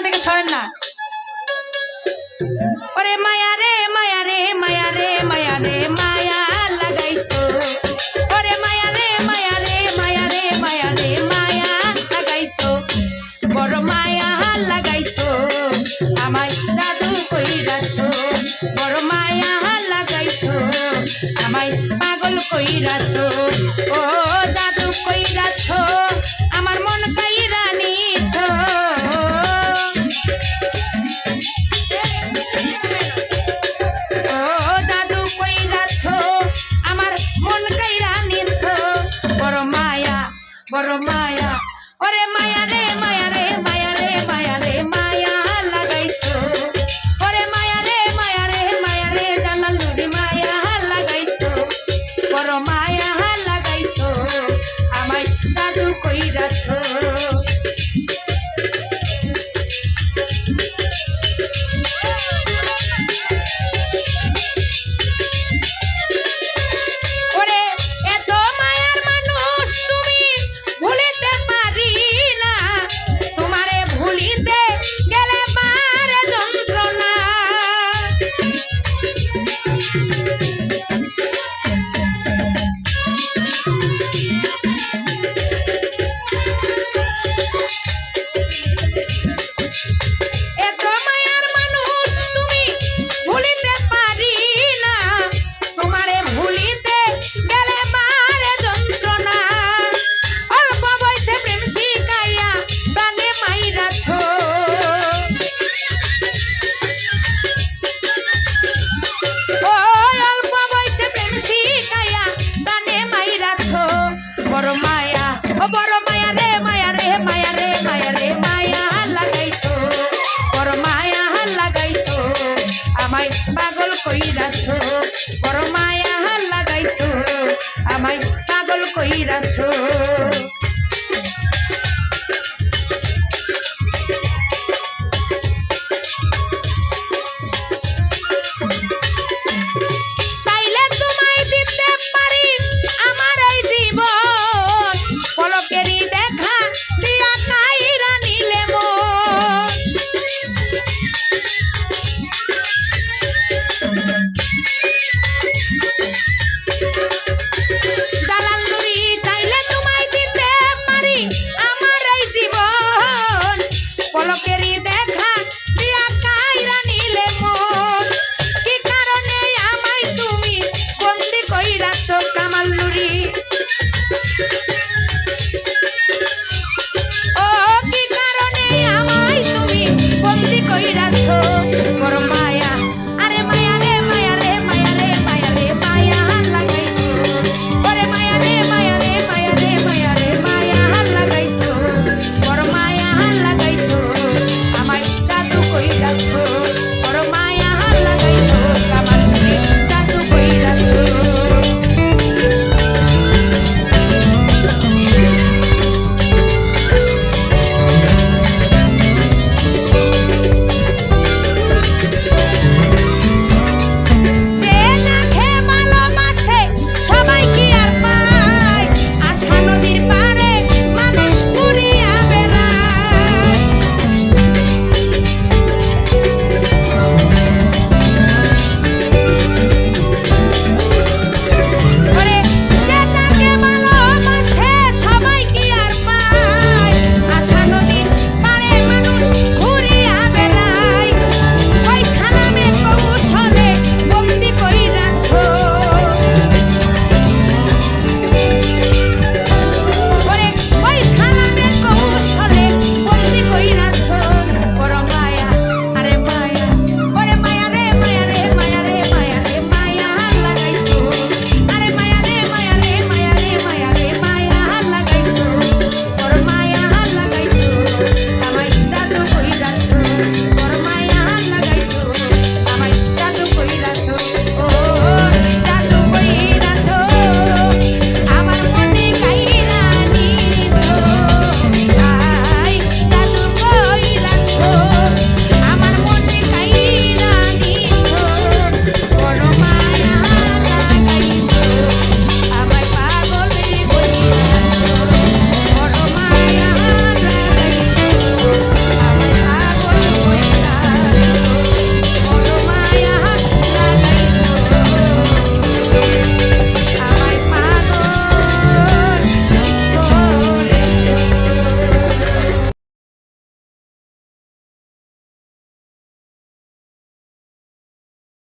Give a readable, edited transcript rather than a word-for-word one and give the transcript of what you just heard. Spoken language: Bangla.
থেকে সরেন না। ওরে মায়া রে মায়া রে মায়া রে মায়া রে মায়া লাগাইছো, ওরে মায়া রে মায়া রে মায়া রে মায়া রে মায়া লাগাইছো, বড় মায়া লাগাইছো, আমায় জাদু কইরাছো, বড় মায়া লাগাইছো, আমায় পাগল কইরাছো, ও জাদু কইরাছো, আমার মন কাইরা নিছো। বড় মায়া ওরে মায়া রে মায়া রে মায়া রে মায়া রে মায়া লাগাইছো, ওরে মায়া রে মায়া রে মায়া রে জালালুরি মায়া লাগাইছো, বড় মায়া লাগাইছো, আমায় জাদু কইরাছো। পাগল কইরাছো, বড় মায়া লাগাইছো, আমায় পাগল কইরাছো।